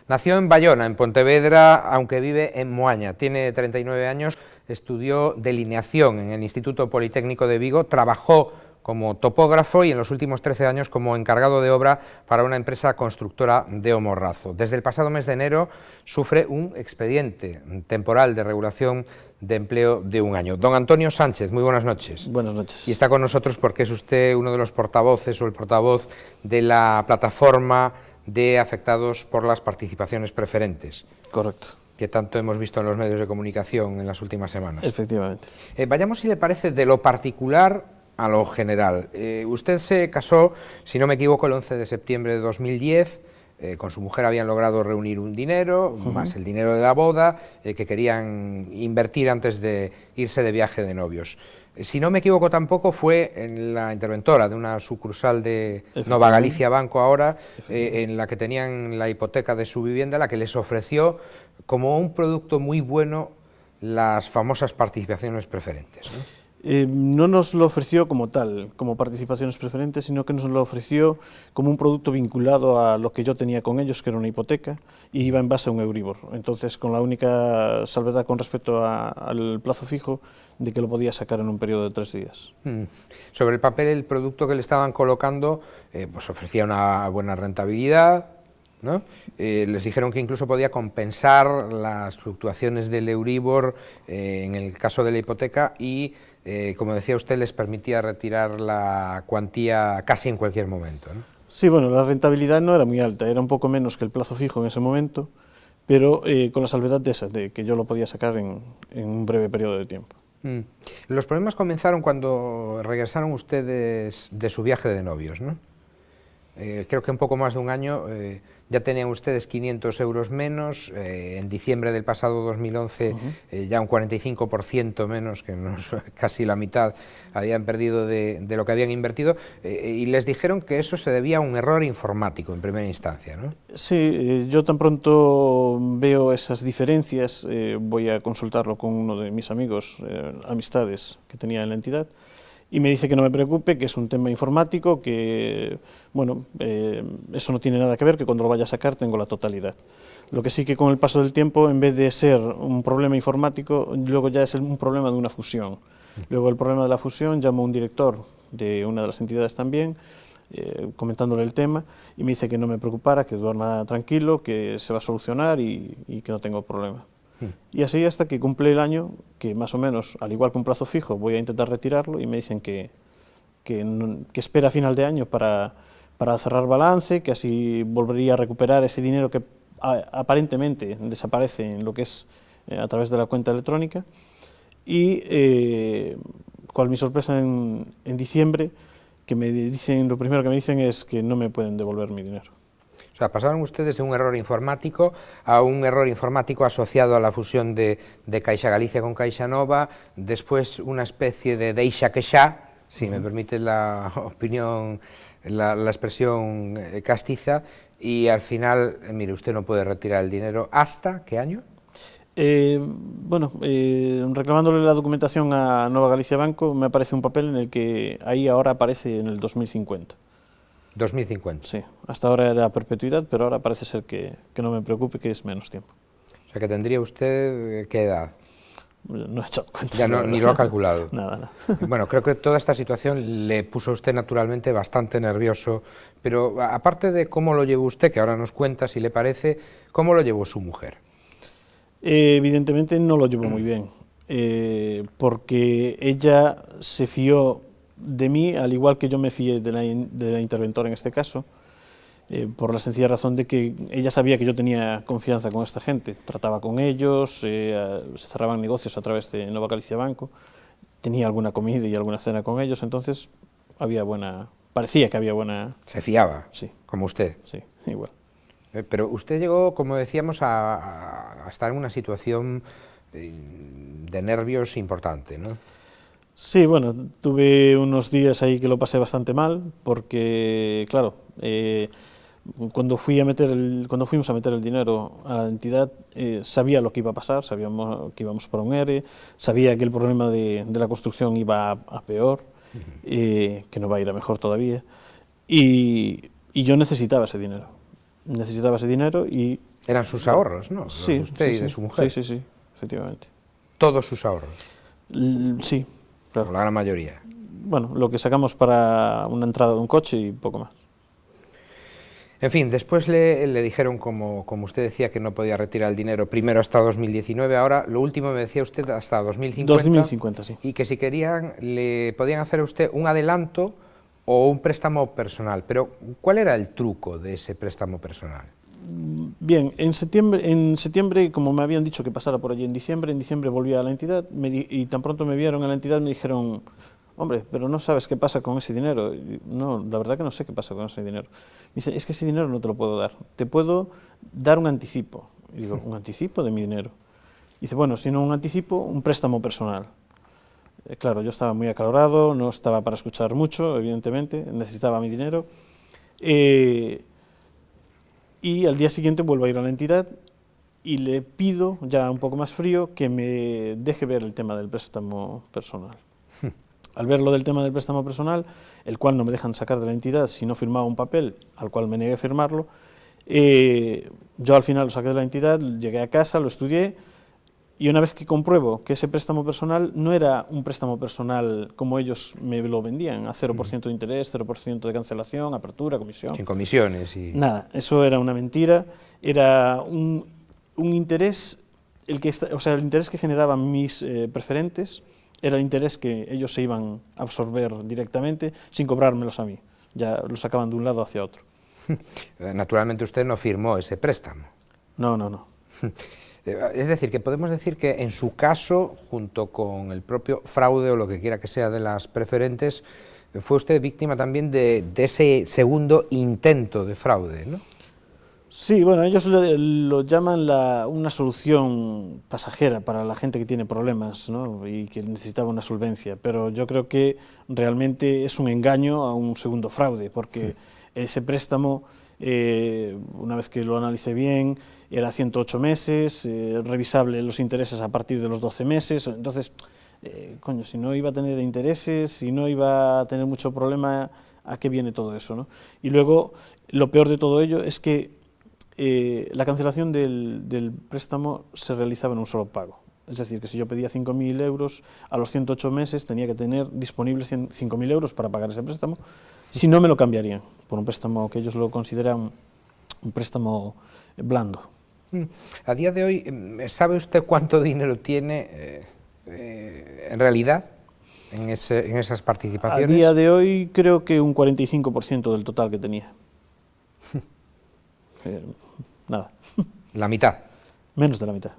Nació en Bayona, en Pontevedra, aunque vive en Moaña. Tiene 39 años, estudió delineación en el Instituto Politécnico de Vigo, trabajó como topógrafo y en los últimos 13 años como encargado de obra para una empresa constructora de O Morrazo. Desde el pasado mes de enero sufre un expediente temporal de regulación de empleo de 1 año. Don Antonio Sánchez, muy buenas noches. Buenas noches. Y está con nosotros porque es usted uno de los portavoces o el portavoz de la plataforma de afectados por las participaciones preferentes. Correcto. Que tanto hemos visto en los medios de comunicación en las últimas semanas. Efectivamente. Vayamos, si le parece, de lo particular a lo general. Usted se casó, si no me equivoco, el 11 de septiembre de 2010, con su mujer habían logrado reunir un dinero, más el dinero de la boda, que querían invertir antes de irse de viaje de novios. Si no me equivoco tampoco, fue en la interventora de una sucursal de Nova Galicia Banco ahora, en la que tenían la hipoteca de su vivienda, la que les ofreció como un producto muy bueno las famosas participaciones preferentes, ¿no? No nos lo ofreció como tal, como participaciones preferentes, sino que nos lo ofreció como un producto vinculado a lo que yo tenía con ellos, que era una hipoteca, y iba en base a un Euribor. Entonces, con la única salvedad con respecto al plazo fijo, de que lo podía sacar en un periodo de 3 días. Sobre el papel, el producto que le estaban colocando, pues ofrecía una buena rentabilidad, ¿no? Les dijeron que incluso podía compensar las fluctuaciones del Euribor en el caso de la hipoteca y, como decía usted, les permitía retirar la cuantía casi en cualquier momento, ¿no? Sí, bueno, la rentabilidad no era muy alta, era un poco menos que el plazo fijo en ese momento, pero con la salvedad de que yo lo podía sacar en un breve periodo de tiempo. Los problemas comenzaron cuando regresaron ustedes de su viaje de novios, ¿no? Creo que un poco más de 1 año ya tenían ustedes 500 euros menos, en diciembre del pasado 2011 ya un 45% menos, que casi la mitad habían perdido de lo que habían invertido, y les dijeron que eso se debía a un error informático en primera instancia, ¿no? Sí, yo tan pronto veo esas diferencias, voy a consultarlo con uno de mis amigos, amistades que tenía en la entidad, y me dice que no me preocupe, que es un tema informático, que, bueno, eso no tiene nada que ver, que cuando lo vaya a sacar tengo la totalidad. Lo que sí que con el paso del tiempo, en vez de ser un problema informático, luego ya es un problema de una fusión. Luego el problema de la fusión, llamo a un director de una de las entidades también, comentándole el tema, y me dice que no me preocupara, que duerma tranquilo, que se va a solucionar y que no tengo problema. Y así hasta que cumple el año, que más o menos, al igual que un plazo fijo, voy a intentar retirarlo y me dicen que espera a final de año para cerrar balance, que así volvería a recuperar ese dinero que aparentemente desaparece en lo que es a través de la cuenta electrónica. Y cual mi sorpresa en diciembre, lo primero que me dicen es que no me pueden devolver mi dinero. O sea, pasaron ustedes de un error informático a un error informático asociado a la fusión de Caixa Galicia con Caixa Nova, después una especie de deixa que xa, si me permite la opinión, la expresión castiza, y al final, mire, usted no puede retirar el dinero. ¿Hasta qué año? Reclamándole la documentación a Nova Galicia Banco, me aparece un papel en el que ahí ahora aparece en el 2050. 2050. Sí, hasta ahora era perpetuidad, pero ahora parece ser que no me preocupe, que es menos tiempo. O sea, que tendría usted, ¿qué edad? No he echado cuenta. Ya ni lo ha calculado. Nada. Bueno, creo que toda esta situación le puso a usted naturalmente bastante nervioso, pero aparte de cómo lo llevó usted, que ahora nos cuenta si le parece, ¿cómo lo llevó su mujer? Evidentemente no lo llevó muy bien, porque ella se fió de mí, al igual que yo me fié de la interventora en este caso, por la sencilla razón de que ella sabía que yo tenía confianza con esta gente, trataba con ellos, se cerraban negocios a través de Nova Galicia Banco, tenía alguna comida y alguna cena con ellos, entonces parecía que había buena... ¿Se fiaba? Sí. ¿Como usted? Sí, igual. Pero usted llegó, como decíamos, a estar en una situación de nervios importante, ¿no? Sí, bueno, tuve unos días ahí que lo pasé bastante mal, porque, claro, cuando fuimos a meter el dinero a la entidad, sabía lo que iba a pasar, sabíamos que íbamos para un ERE, sabía que el problema de la construcción iba a peor, que no va a ir a mejor todavía, y yo necesitaba ese dinero y Eran sus ahorros, ¿no? Los Sí, de usted y de su mujer. Sí, sí, sí, efectivamente. Todos sus ahorros. Sí, claro. O la gran mayoría. Bueno, lo que sacamos para una entrada de un coche y poco más. En fin, después le dijeron, como usted decía, que no podía retirar el dinero primero hasta 2019, ahora lo último me decía usted hasta 2050. 2050, sí. Y que si querían, le podían hacer a usted un adelanto o un préstamo personal. Pero, ¿cuál era el truco de ese préstamo personal? Bien, en septiembre, como me habían dicho que pasara por allí en diciembre volví a la entidad y tan pronto me vieron a la entidad me dijeron, hombre, pero no sabes qué pasa con ese dinero. Y, no, la verdad que no sé qué pasa con ese dinero. Me dice, es que ese dinero no te lo puedo dar, te puedo dar un anticipo. Y digo, ¿un anticipo de mi dinero? Y dice, bueno, si no un anticipo, un préstamo personal. Claro, yo estaba muy acalorado, no estaba para escuchar mucho, evidentemente, necesitaba mi dinero. Y al día siguiente vuelvo a ir a la entidad y le pido, ya un poco más frío, que me deje ver el tema del préstamo personal. Al ver lo del tema del préstamo personal, el cual no me dejan sacar de la entidad si no firmaba un papel, al cual me negué a firmarlo, yo al final lo saqué de la entidad, llegué a casa, lo estudié, y una vez que compruebo que ese préstamo personal no era un préstamo personal como ellos me lo vendían, a 0% de interés, 0% de cancelación, apertura, comisión. Sin comisiones y... Nada, eso era una mentira, era un interés, o sea, el interés que generaban mis preferentes era el interés que ellos se iban a absorber directamente sin cobrármelos a mí, ya lo sacaban de un lado hacia otro. Naturalmente usted no firmó ese préstamo. No, no, no. Es decir, que podemos decir que en su caso, junto con el propio fraude o lo que quiera que sea de las preferentes, fue usted víctima también de ese segundo intento de fraude, ¿no? Sí, bueno, ellos lo llaman una solución pasajera para la gente que tiene problemas, ¿no? Y que necesitaba una solvencia, pero yo creo que realmente es un engaño a un segundo fraude, porque ese préstamo, una vez que lo analicé bien, era 108 meses, revisable los intereses a partir de los 12 meses, entonces, coño, si no iba a tener intereses, si no iba a tener mucho problema, ¿a qué viene todo eso, no? Y luego, lo peor de todo ello es que la cancelación del préstamo se realizaba en un solo pago. Es decir, que si yo pedía 5.000 euros, a los 108 meses tenía que tener disponibles 5.000 euros para pagar ese préstamo, si no me lo cambiarían por un préstamo que ellos lo consideran un préstamo blando. A día de hoy, ¿sabe usted cuánto dinero tiene en realidad en esas participaciones? A día de hoy creo que un 45% del total que tenía. Nada. La mitad. Menos de la mitad.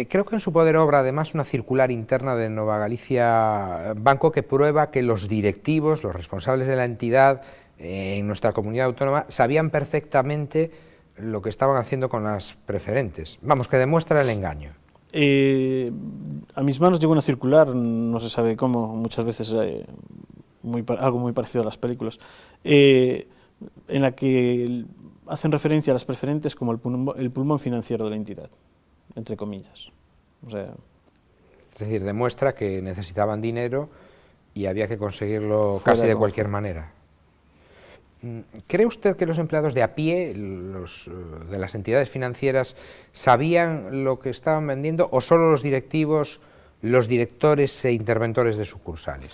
Creo que en su poder obra además una circular interna de Nova Galicia Banco que prueba que los directivos, los responsables de la entidad en nuestra comunidad autónoma sabían perfectamente lo que estaban haciendo con las preferentes. Vamos, que demuestra el engaño. A mis manos llegó una circular, no se sabe cómo, muchas veces algo muy parecido a las películas, en la que hacen referencia a las preferentes como el pulmón financiero de la entidad, entre comillas. O sea, es decir, demuestra que necesitaban dinero y había que conseguirlo casi de cualquier manera. ¿Cree usted que los empleados de a pie, de las entidades financieras, sabían lo que estaban vendiendo o solo los directivos, los directores e interventores de sucursales?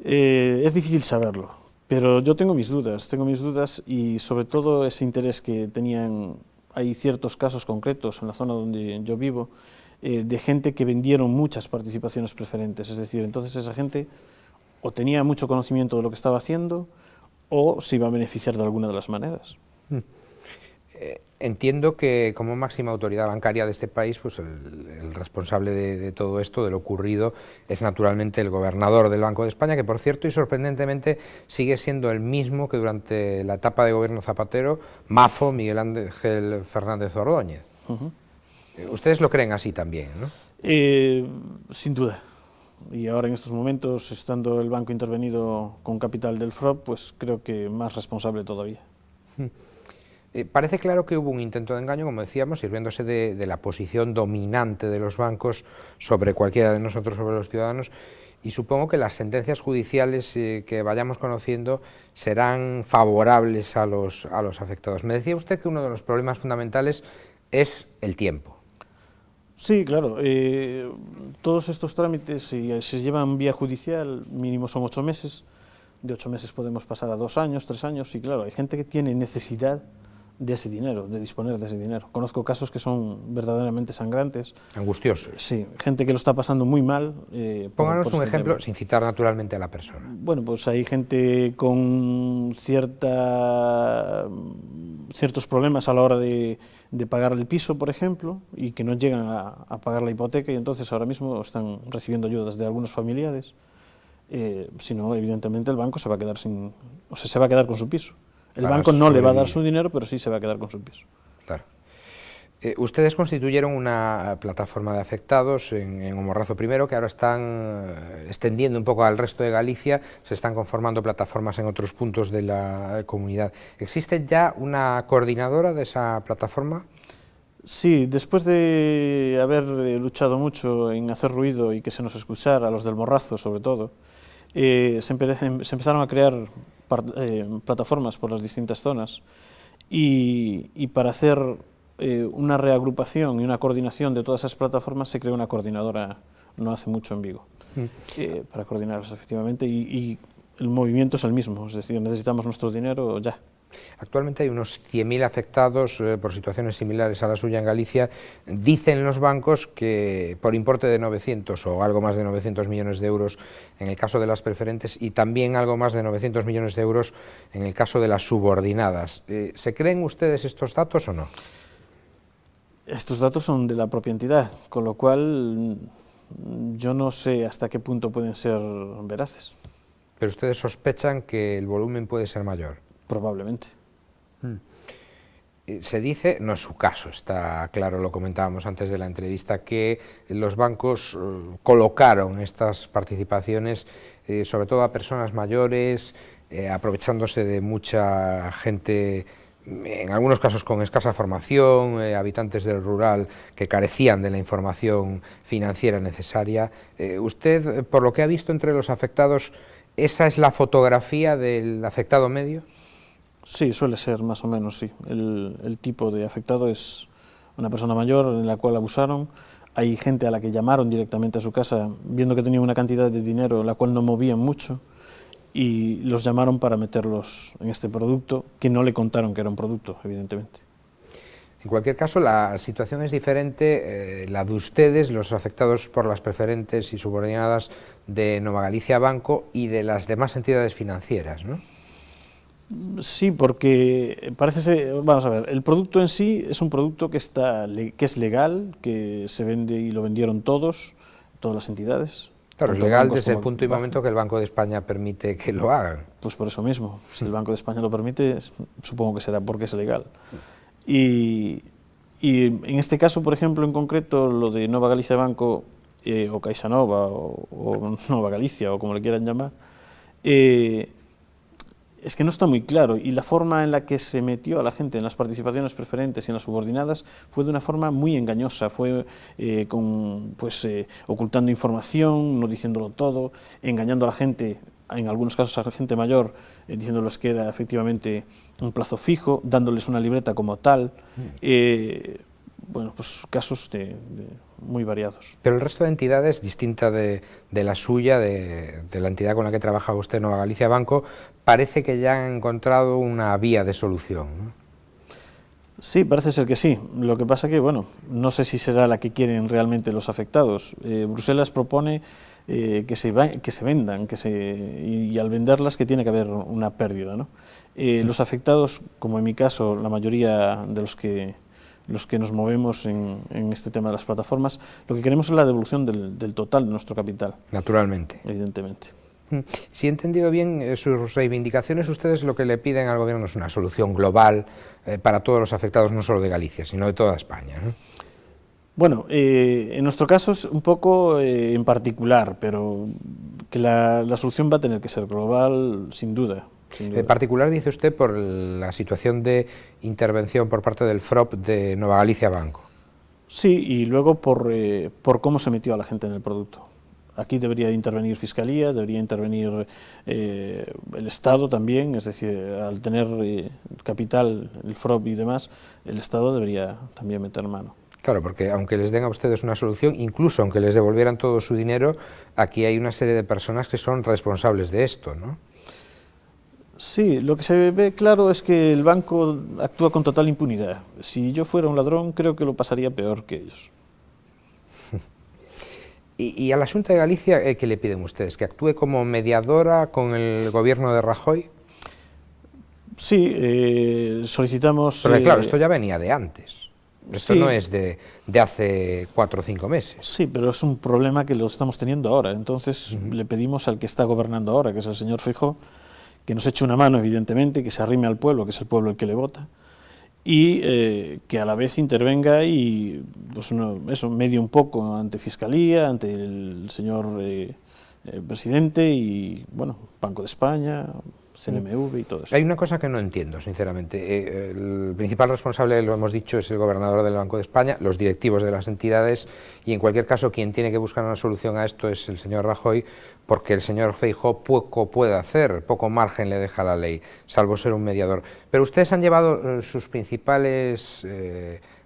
Es difícil saberlo. Pero yo tengo mis dudas y sobre todo ese interés que tenían, hay ciertos casos concretos en la zona donde yo vivo, de gente que vendieron muchas participaciones preferentes, es decir, entonces esa gente o tenía mucho conocimiento de lo que estaba haciendo o se iba a beneficiar de alguna de las maneras. Entiendo que como máxima autoridad bancaria de este país, pues el responsable de todo esto, de lo ocurrido, es naturalmente el gobernador del Banco de España, que por cierto y sorprendentemente sigue siendo el mismo que durante la etapa de gobierno Zapatero, Mazo Miguel Ángel Fernández Ordóñez. Ustedes lo creen así también, ¿no? Sin duda. Y ahora en estos momentos, estando el banco intervenido con capital del FROB, pues creo que más responsable todavía. Parece claro que hubo un intento de engaño, como decíamos, sirviéndose de la posición dominante de los bancos sobre cualquiera de nosotros, sobre los ciudadanos, Y supongo que las sentencias judiciales que vayamos conociendo serán favorables a los afectados. Me decía usted que uno de los problemas fundamentales es el tiempo. Sí, claro. Todos estos trámites, si se llevan vía judicial, mínimo son 8 meses. De 8 meses podemos pasar a 2 años, 3 años, y claro, hay gente que tiene necesidad de ese dinero, de disponer de ese dinero. Conozco casos que son verdaderamente sangrantes. Angustiosos. Sí, gente que lo está pasando muy mal. Pónganos un ejemplo, sin citar naturalmente a la persona. Bueno, pues hay gente con ciertos problemas a la hora de pagar el piso, por ejemplo, y que no llegan a pagar la hipoteca, y entonces ahora mismo están recibiendo ayudas de algunos familiares. Si no, evidentemente el banco se va a quedar se va a quedar con su piso. El banco no le va a dar su dinero, pero sí se va a quedar con su piso. Claro. Ustedes constituyeron una plataforma de afectados en Morrazo I, que ahora están extendiendo un poco al resto de Galicia, se están conformando plataformas en otros puntos de la comunidad. ¿Existe ya una coordinadora de esa plataforma? Sí, después de haber luchado mucho en hacer ruido y que se nos escuchara, a los del Morrazo sobre todo, se empezaron a crear plataformas por las distintas zonas, y para hacer una reagrupación y una coordinación de todas esas plataformas se creó una coordinadora no hace mucho en Vigo, para coordinarlas efectivamente, y el movimiento es el mismo, es decir, necesitamos nuestro dinero ya. Actualmente hay unos 100.000 afectados por situaciones similares a la suya en Galicia. Dicen los bancos que por importe de 900 o algo más de 900 millones de euros en el caso de las preferentes, y también algo más de 900 millones de euros en el caso de las subordinadas. ¿Se creen ustedes estos datos o no? Estos datos son de la propia entidad, con lo cual yo no sé hasta qué punto pueden ser veraces. Pero ustedes sospechan que el volumen puede ser mayor. Probablemente. Se dice, no es su caso, está claro, lo comentábamos antes de la entrevista, que los bancos colocaron estas participaciones sobre todo a personas mayores, aprovechándose de mucha gente, en algunos casos con escasa formación, habitantes del rural que carecían de la información financiera necesaria. ¿Usted, por lo que ha visto entre los afectados, esa es la fotografía del afectado medio? Sí, suele ser más o menos, sí. El tipo de afectado es una persona mayor en la cual abusaron. Hay gente a la que llamaron directamente a su casa viendo que tenía una cantidad de dinero en la cual no movían mucho, y los llamaron para meterlos en este producto, que no le contaron que era un producto, evidentemente. En cualquier caso, la situación es diferente, la de ustedes, los afectados por las preferentes y subordinadas de Nova Galicia Banco y de las demás entidades financieras, ¿no? Sí, porque parece ser, vamos a ver, el producto en sí es un producto que es legal, que se vende y lo vendieron todas las entidades. Claro, es legal desde el punto y momento que el Banco de España permite que lo hagan. Pues por eso mismo, si el Banco de España lo permite, supongo que será porque es legal. Y en este caso, por ejemplo, en concreto, lo de Nova Galicia Banco, o Caixa Nova, o Nova Galicia, o como le quieran llamar, es que no está muy claro, y la forma en la que se metió a la gente en las participaciones preferentes y en las subordinadas fue de una forma muy engañosa, fue ocultando información, no diciéndolo todo, engañando a la gente, en algunos casos a la gente mayor, diciéndoles que era efectivamente un plazo fijo, dándoles una libreta como tal. Bueno, pues casos muy variados. Pero el resto de entidades, distinta de la suya, de la entidad con la que trabaja usted, Nova Galicia Banco, parece que ya han encontrado una vía de solución, ¿no? Sí, parece ser que sí. Lo que pasa que, bueno, no sé si será la que quieren realmente los afectados. Bruselas propone que se vendan, y al venderlas que tiene que haber una pérdida, ¿no? Los afectados, como en mi caso, la mayoría de los que nos movemos en este tema de las plataformas, lo que queremos es la devolución del total de nuestro capital. Naturalmente. Evidentemente. Si he entendido bien sus reivindicaciones, ustedes lo que le piden al gobierno es una solución global para todos los afectados, no solo de Galicia, sino de toda España, ¿no? Bueno, en nuestro caso es un poco en particular, pero que la solución va a tener que ser global, sin duda. En particular, dice usted, por la situación de intervención por parte del FROP de Nova Galicia Banco. Sí, y luego por cómo se metió a la gente en el producto. Aquí debería intervenir Fiscalía, debería intervenir el Estado también, es decir, al tener capital, el FROB y demás, el Estado debería también meter mano. Claro, porque aunque les den a ustedes una solución, incluso aunque les devolvieran todo su dinero, aquí hay una serie de personas que son responsables de esto, ¿no? Sí, lo que se ve claro es que el banco actúa con total impunidad. Si yo fuera un ladrón, creo que lo pasaría peor que ellos. Y a la Xunta de Galicia, ¿qué le piden ustedes? ¿Que actúe como mediadora con el gobierno de Rajoy? Sí, solicitamos... Porque claro, esto ya venía de antes. Esto sí, no es de hace 4 o 5 meses. Sí, pero es un problema que lo estamos teniendo ahora. Entonces le pedimos al que está gobernando ahora, que es el señor Feijóo, que nos eche una mano, evidentemente, que se arrime al pueblo, que es el pueblo el que le vota, y que a la vez intervenga y pues eso medie un poco ante Fiscalía, ante el señor presidente y, bueno, Banco de España, CNMV y todo eso. Hay una cosa que no entiendo, sinceramente. El principal responsable, lo hemos dicho, es el gobernador del Banco de España, los directivos de las entidades, y en cualquier caso quien tiene que buscar una solución a esto es el señor Rajoy, porque el señor Feijóo poco puede hacer, poco margen le deja la ley, salvo ser un mediador. Pero ustedes han llevado sus principales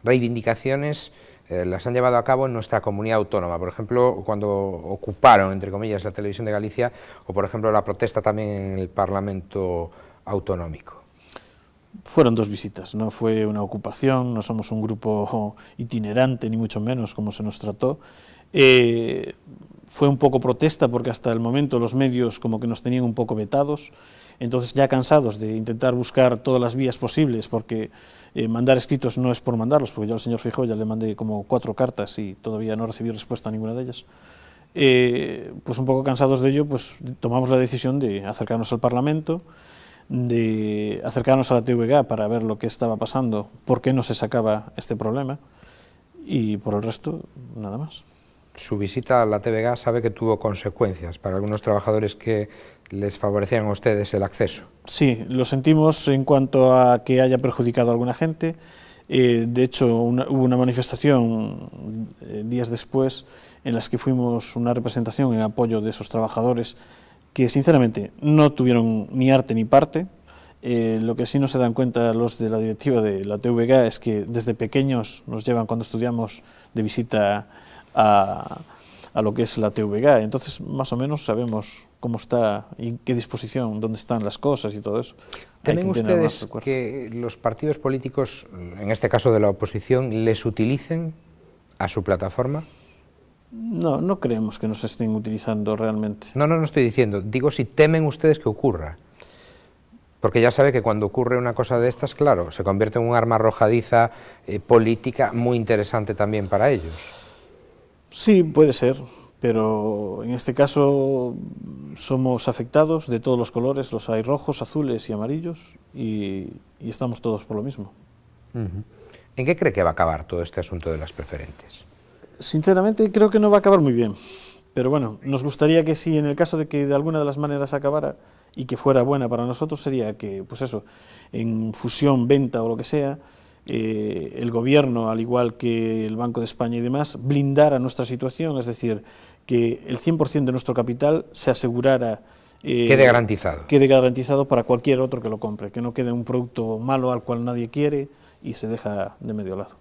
reivindicaciones, las han llevado a cabo en nuestra comunidad autónoma, por ejemplo, cuando ocuparon, entre comillas, la Televisión de Galicia, o por ejemplo la protesta también en el Parlamento autonómico. Fueron 2 visitas, no fue una ocupación, no somos un grupo itinerante, ni mucho menos, como se nos trató. Fue un poco protesta porque hasta el momento los medios como que nos tenían un poco vetados, entonces ya cansados de intentar buscar todas las vías posibles, porque mandar escritos no es por mandarlos, porque yo al señor Feijóo ya le mandé como 4 cartas y todavía no recibí respuesta a ninguna de ellas. Pues un poco cansados de ello, pues tomamos la decisión de acercarnos al Parlamento, de acercarnos a la TVG para ver lo que estaba pasando, por qué no se sacaba este problema, y por el resto, nada más. Su visita a la TVG sabe que tuvo consecuencias para algunos trabajadores que les favorecían a ustedes el acceso. Sí, lo sentimos en cuanto a que haya perjudicado a alguna gente. De hecho, hubo una manifestación días después en las que fuimos una representación en apoyo de esos trabajadores que sinceramente no tuvieron ni arte ni parte. Lo que sí no se dan cuenta los de la directiva de la TVG es que desde pequeños nos llevan cuando estudiamos de visita a lo que es la TVG, entonces más o menos sabemos cómo está y en qué disposición, dónde están las cosas y todo eso. ¿Temen ustedes que los partidos políticos, en este caso de la oposición, les utilicen a su plataforma? No, no creemos que nos estén utilizando realmente. No estoy diciendo, digo si temen ustedes que ocurra. Porque ya sabe que cuando ocurre una cosa de estas, claro, se convierte en un arma arrojadiza política muy interesante también para ellos. Sí, puede ser, pero en este caso somos afectados de todos los colores, los hay rojos, azules y amarillos, y estamos todos por lo mismo. ¿En qué cree que va a acabar todo este asunto de las preferentes? Sinceramente creo que no va a acabar muy bien, pero bueno, nos gustaría que si en el caso de que de alguna de las maneras acabara y que fuera buena para nosotros, sería que, pues eso, en fusión, venta o lo que sea, el gobierno, al igual que el Banco de España y demás, blindara nuestra situación, es decir, que el 100% de nuestro capital se asegurara... quede garantizado. Quede garantizado para cualquier otro que lo compre, que no quede un producto malo al cual nadie quiere y se deja de medio lado.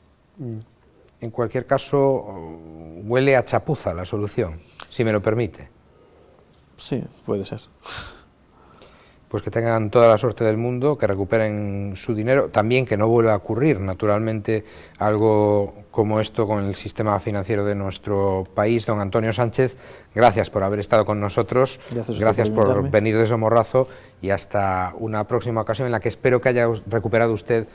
En cualquier caso, huele a chapuza la solución, si me lo permite. Sí, puede ser. Pues que tengan toda la suerte del mundo, que recuperen su dinero, también que no vuelva a ocurrir, naturalmente, algo como esto con el sistema financiero de nuestro país. Don Antonio Sánchez, gracias por haber estado con nosotros, gracias por venir de Somorrazo y hasta una próxima ocasión en la que espero que haya recuperado usted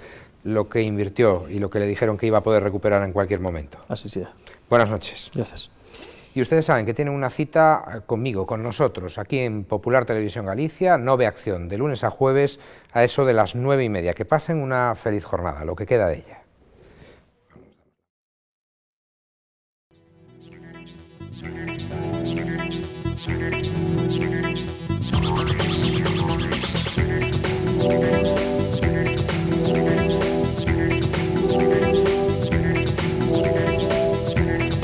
lo que invirtió y lo que le dijeron que iba a poder recuperar en cualquier momento. Así sea. Buenas noches. Gracias. Y ustedes saben que tienen una cita conmigo, con nosotros, aquí en Popular Televisión Galicia, Nove Acción, de lunes a jueves a eso de las 9:30. Que pasen una feliz jornada, lo que queda de ella.